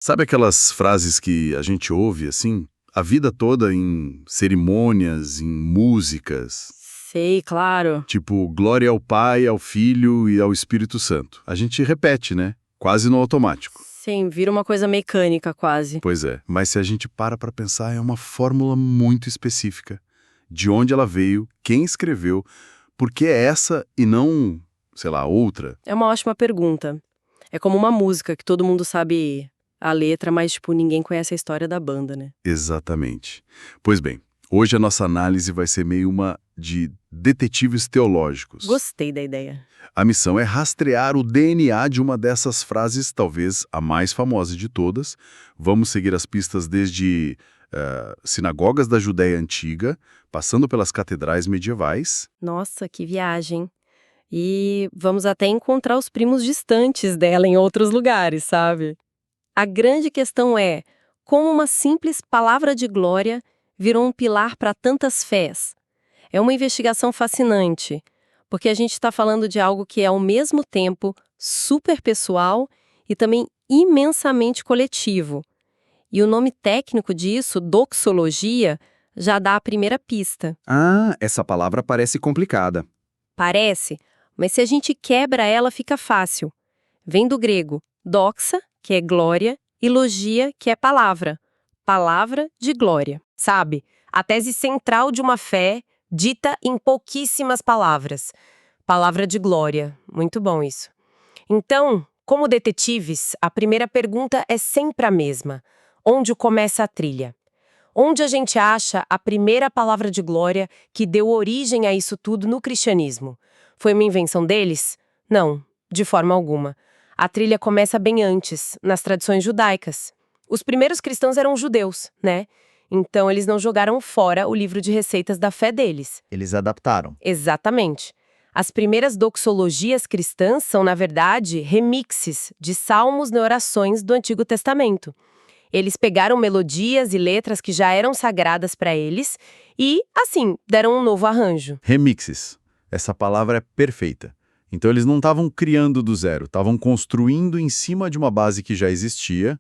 Sabe aquelas frases que a gente ouve, assim, a vida toda em cerimônias, em músicas, Sei, claro. tipo glória ao Pai, ao Filho e ao Espírito Santo. A gente repete, né? Quase no automático. Sim, vira uma coisa mecânica quase. Pois é, mas se a gente para pensar, é uma fórmula muito específica. De onde ela veio, quem escreveu, por que é essa e não, sei lá, outra? É uma ótima pergunta. É como uma música que todo mundo sabe a letra, mas, tipo, ninguém conhece a história da banda, né? Exatamente. Pois bem, hoje a nossa análise vai ser meio uma de detetives teológicos. Gostei da ideia. A missão é rastrear o DNA de uma dessas frases, talvez a mais famosa de todas. Vamos seguir as pistas desde sinagogas da Judéia Antiga, passando pelas catedrais medievais. Nossa, que viagem. E vamos até encontrar os primos distantes dela em outros lugares, sabe? A grande questão é como uma simples palavra de glória virou um pilar para tantas fés. É uma investigação fascinante, porque a gente está falando de algo que é ao mesmo tempo super pessoal e também imensamente coletivo. E o nome técnico disso, doxologia, já dá a primeira pista. Ah, essa palavra parece complicada. Parece, mas se a gente quebra ela, fica fácil. Vem do grego doxa, que é glória, e logia, que é palavra. Palavra de glória, sabe? A tese central de uma fé dita em pouquíssimas palavras. Palavra de glória. Muito bom isso. Então, como detetives, a primeira pergunta é sempre a mesma. Onde começa a trilha? Onde a gente acha a primeira palavra de glória que deu origem a isso tudo no cristianismo? Foi uma invenção deles? Não, de forma alguma. A trilha começa bem antes, nas tradições judaicas. Os primeiros cristãos eram judeus, né? Então eles não jogaram fora o livro de receitas da fé deles. Eles adaptaram. Exatamente. As primeiras doxologias cristãs são, na verdade, remixes de salmos e orações do Antigo Testamento. Eles pegaram melodias e letras que já eram sagradas para eles e, assim, deram um novo arranjo. Remixes. Essa palavra é perfeita. Então eles não estavam criando do zero, estavam construindo em cima de uma base que já existia.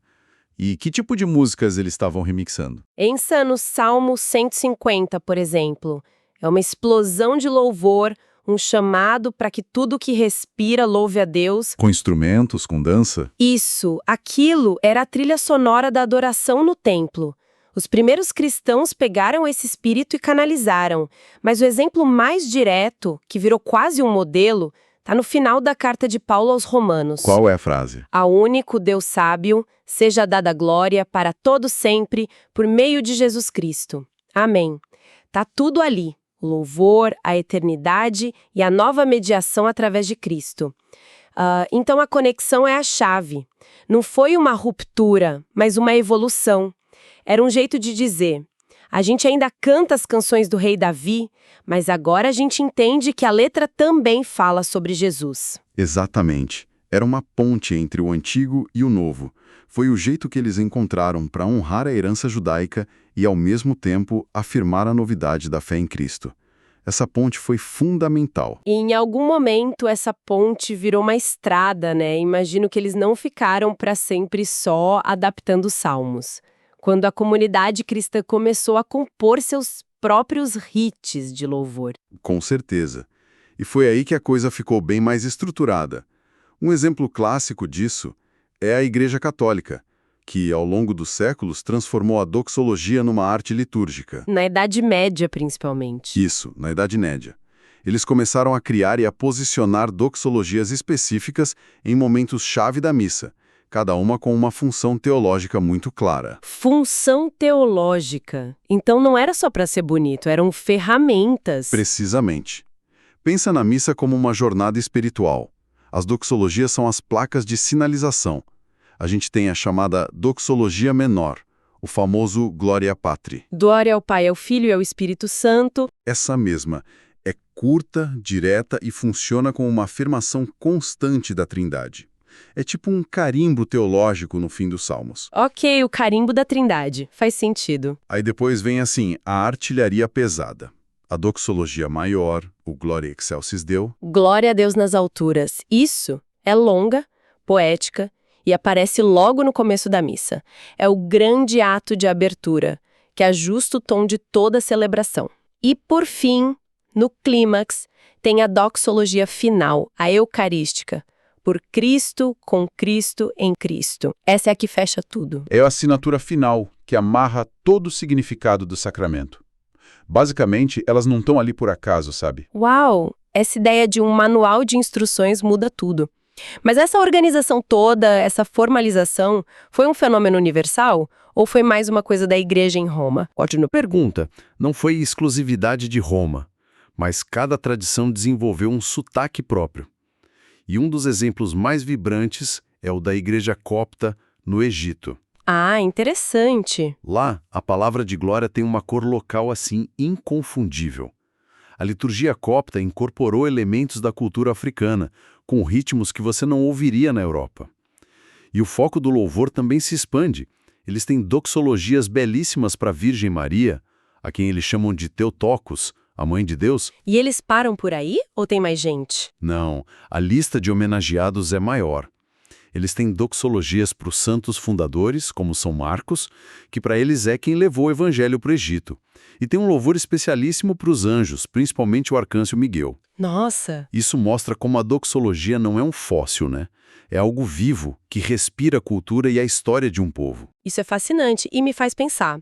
E que tipo de músicas eles estavam remixando? Ensa no Salmo 150, por exemplo. É uma explosão de louvor, um chamado para que tudo que respira louve a Deus. Com instrumentos, com dança? Isso, aquilo era a trilha sonora da adoração no templo. Os primeiros cristãos pegaram esse espírito e canalizaram, mas o exemplo mais direto, que virou quase um modelo, está no final da carta de Paulo aos Romanos. Qual é a frase? Ao único Deus sábio, seja dada glória para todo sempre, por meio de Jesus Cristo. Amém. Tá tudo ali. O louvor, a eternidade e a nova mediação através de Cristo. Então a conexão é a chave. Não foi uma ruptura, mas uma evolução. Era um jeito de dizer: a gente ainda canta as canções do rei Davi, mas agora a gente entende que a letra também fala sobre Jesus. Exatamente. Era uma ponte entre o antigo e o novo. Foi o jeito que eles encontraram para honrar a herança judaica e, ao mesmo tempo, afirmar a novidade da fé em Cristo. Essa ponte foi fundamental. E em algum momento essa ponte virou uma estrada, né? Imagino que eles não ficaram para sempre só adaptando os salmos. Quando a comunidade cristã começou a compor seus próprios hits de louvor. Com certeza. E foi aí que a coisa ficou bem mais estruturada. Um exemplo clássico disso é a Igreja Católica, que, ao longo dos séculos, transformou a doxologia numa arte litúrgica. Na Idade Média, principalmente. Isso, na Idade Média. Eles começaram a criar e a posicionar doxologias específicas em momentos-chave da missa, cada uma com uma função teológica muito clara. Função teológica. Então não era só para ser bonito, eram ferramentas. Precisamente. Pensa na missa como uma jornada espiritual. As doxologias são as placas de sinalização. A gente tem a chamada doxologia menor, o famoso Gloria Patri. Glória ao Pai, ao Filho e ao Espírito Santo. Essa mesma é curta, direta e funciona como uma afirmação constante da Trindade. É tipo um carimbo teológico no fim dos Salmos. Ok, o carimbo da Trindade. Faz sentido. Aí depois vem assim, a artilharia pesada. A doxologia maior, o Gloria Excelsis Deo. Glória a Deus nas alturas. Isso é longa, poética e aparece logo no começo da missa. É o grande ato de abertura, que ajusta o tom de toda a celebração. E, por fim, no clímax, tem a doxologia final, a eucarística. Por Cristo, com Cristo, em Cristo. Essa é a que fecha tudo. É a assinatura final que amarra todo o significado do sacramento. Basicamente, elas não estão ali por acaso, sabe? Uau! Essa ideia de um manual de instruções muda tudo. Mas essa organização toda, essa formalização, foi um fenômeno universal? Ou foi mais uma coisa da igreja em Roma? Ótima pergunta. Não foi exclusividade de Roma, mas cada tradição desenvolveu um sotaque próprio. E um dos exemplos mais vibrantes é o da igreja copta no Egito. Ah, interessante. Lá, a palavra de glória tem uma cor local assim inconfundível. A liturgia copta incorporou elementos da cultura africana, com ritmos que você não ouviria na Europa. E o foco do louvor também se expande. Eles têm doxologias belíssimas para a Virgem Maria, a quem eles chamam de Theotokos, a Mãe de Deus. E eles param por aí ou tem mais gente? Não, a lista de homenageados é maior. Eles têm doxologias para os santos fundadores, como São Marcos, que para eles é quem levou o evangelho para o Egito. E tem um louvor especialíssimo para os anjos, principalmente o arcanjo Miguel. Nossa! Isso mostra como a doxologia não é um fóssil, né? É algo vivo, que respira a cultura e a história de um povo. Isso é fascinante e me faz pensar.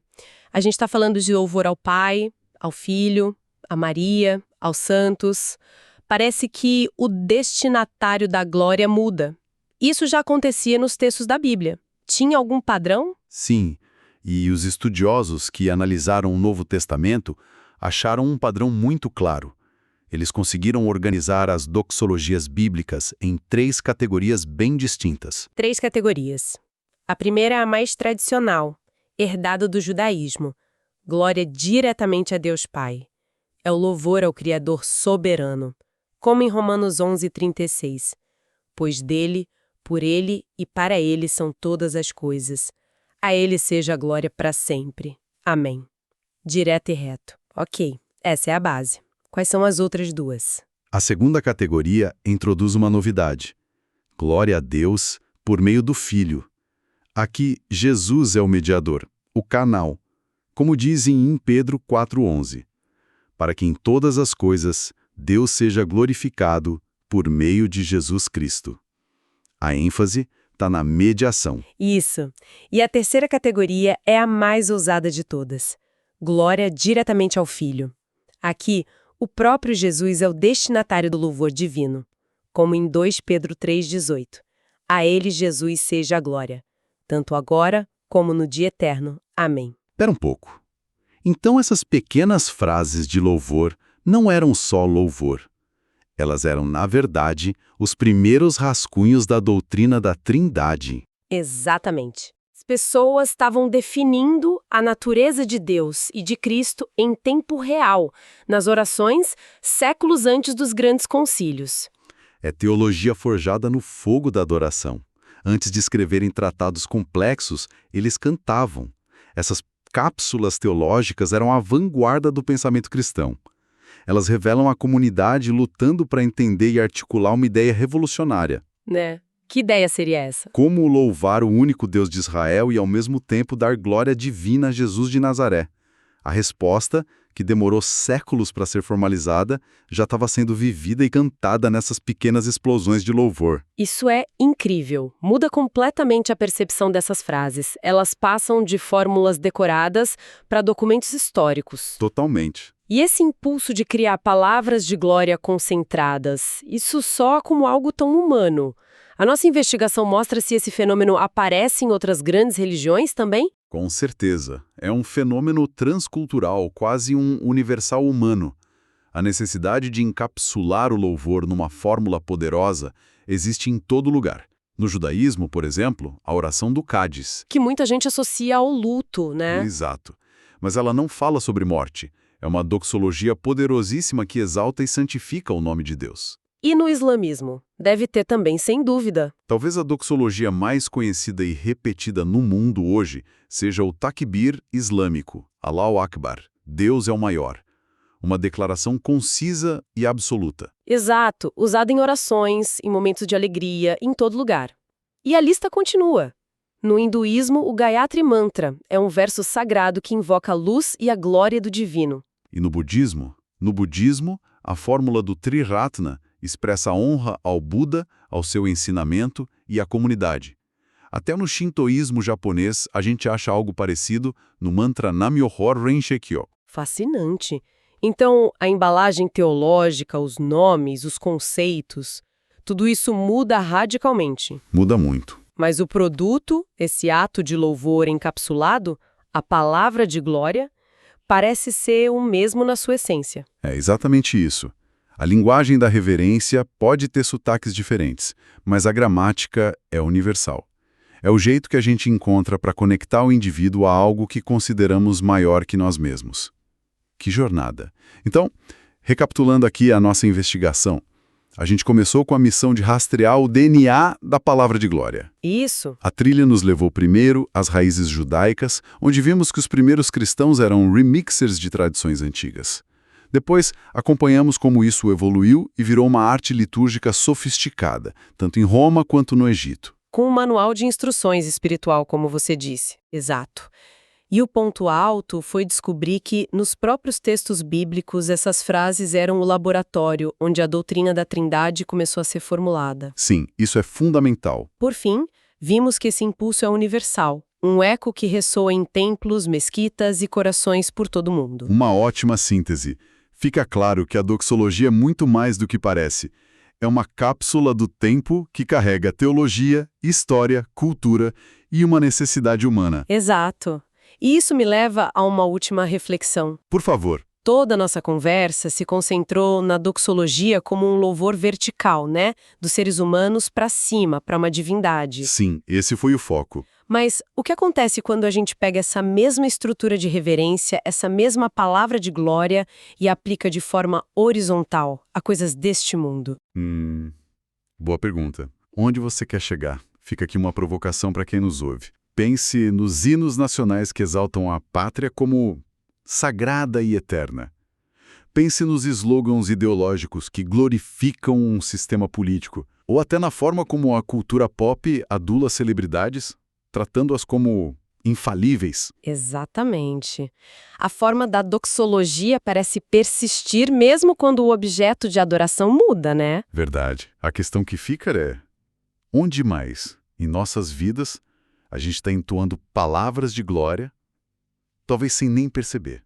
A gente está falando de louvor ao Pai, ao Filho, a Maria, aos santos. Parece que o destinatário da glória muda. Isso já acontecia nos textos da Bíblia. Tinha algum padrão? Sim, e os estudiosos que analisaram o Novo Testamento acharam um padrão muito claro. Eles conseguiram organizar as doxologias bíblicas em 3 categorias bem distintas. 3 categorias. A primeira é a mais tradicional, herdada do judaísmo. Glória diretamente a Deus Pai. É o louvor ao Criador soberano, como em Romanos 11:36. Pois dele, por ele e para ele são todas as coisas. A ele seja a glória para sempre. Amém. Direto e reto. Ok, essa é a base. Quais são as outras 2? A segunda categoria introduz uma novidade. Glória a Deus por meio do Filho. Aqui, Jesus é o mediador, o canal, como dizem em Pedro 4:11. Para que em todas as coisas Deus seja glorificado por meio de Jesus Cristo. A ênfase está na mediação. Isso. E a terceira categoria é a mais ousada de todas. Glória diretamente ao Filho. Aqui, o próprio Jesus é o destinatário do louvor divino, como em 2 Pedro 3:18. A ele, Jesus, seja a glória, tanto agora como no dia eterno. Amém. Espera um pouco. Então essas pequenas frases de louvor não eram só louvor. Elas eram, na verdade, os primeiros rascunhos da doutrina da Trindade. Exatamente. As pessoas estavam definindo a natureza de Deus e de Cristo em tempo real, nas orações, séculos antes dos grandes concílios. É teologia forjada no fogo da adoração. Antes de escreverem tratados complexos, eles cantavam. Essas cápsulas teológicas eram a vanguarda do pensamento cristão. Elas revelam a comunidade lutando para entender e articular uma ideia revolucionária. Né? Que ideia seria essa? Como louvar o único Deus de Israel e, ao mesmo tempo, dar glória divina a Jesus de Nazaré. A resposta, que demorou séculos para ser formalizada, já estava sendo vivida e cantada nessas pequenas explosões de louvor. Isso é incrível. Muda completamente a percepção dessas frases. Elas passam de fórmulas decoradas para documentos históricos. Totalmente. E esse impulso de criar palavras de glória concentradas, isso soa como algo tão humano. A nossa investigação mostra se esse fenômeno aparece em outras grandes religiões também? Com certeza. É um fenômeno transcultural, quase um universal humano. A necessidade de encapsular o louvor numa fórmula poderosa existe em todo lugar. No judaísmo, por exemplo, a oração do Cádiz. Que muita gente associa ao luto, né? Exato. Mas ela não fala sobre morte. É uma doxologia poderosíssima que exalta e santifica o nome de Deus. E no islamismo? Deve ter também, sem dúvida. Talvez a doxologia mais conhecida e repetida no mundo hoje seja o takbir islâmico, Allahu Akbar, Deus é o maior. Uma declaração concisa e absoluta. Exato, usado em orações, em momentos de alegria, em todo lugar. E a lista continua. No hinduísmo, o Gayatri Mantra é um verso sagrado que invoca a luz e a glória do divino. E no budismo? No budismo, a fórmula do Triratna expressa a honra ao Buda, ao seu ensinamento e à comunidade. Até no shintoísmo japonês, a gente acha algo parecido no mantra Nam-myoho Renge-kyo. Fascinante. Então, a embalagem teológica, os nomes, os conceitos, tudo isso muda radicalmente. Muda muito. Mas o produto, esse ato de louvor encapsulado, a palavra de glória, parece ser o mesmo na sua essência. É exatamente isso. A linguagem da reverência pode ter sotaques diferentes, mas a gramática é universal. É o jeito que a gente encontra para conectar o indivíduo a algo que consideramos maior que nós mesmos. Que jornada! Então, recapitulando aqui a nossa investigação, a gente começou com a missão de rastrear o DNA da palavra de glória. Isso. A trilha nos levou primeiro às raízes judaicas, onde vimos que os primeiros cristãos eram remixers de tradições antigas. Depois, acompanhamos como isso evoluiu e virou uma arte litúrgica sofisticada, tanto em Roma quanto no Egito. Com um manual de instruções espiritual, como você disse. Exato. E o ponto alto foi descobrir que, nos próprios textos bíblicos, essas frases eram o laboratório onde a doutrina da Trindade começou a ser formulada. Sim, isso é fundamental. Por fim, vimos que esse impulso é universal, um eco que ressoa em templos, mesquitas e corações por todo o mundo. Uma ótima síntese. Fica claro que a doxologia é muito mais do que parece. É uma cápsula do tempo que carrega teologia, história, cultura e uma necessidade humana. Exato. E isso me leva a uma última reflexão. Por favor. Toda a nossa conversa se concentrou na doxologia como um louvor vertical, né? Dos seres humanos para cima, para uma divindade. Sim, esse foi o foco. Mas o que acontece quando a gente pega essa mesma estrutura de reverência, essa mesma palavra de glória e aplica de forma horizontal a coisas deste mundo? Boa pergunta. Onde você quer chegar? Fica aqui uma provocação para quem nos ouve. Pense nos hinos nacionais que exaltam a pátria como sagrada e eterna. Pense nos slogans ideológicos que glorificam um sistema político, ou até na forma como a cultura pop adula celebridades, tratando-as como infalíveis. Exatamente. A forma da doxologia parece persistir mesmo quando o objeto de adoração muda, né? Verdade. A questão que fica é: onde mais, em nossas vidas, a gente está entoando palavras de glória, talvez sem nem perceber?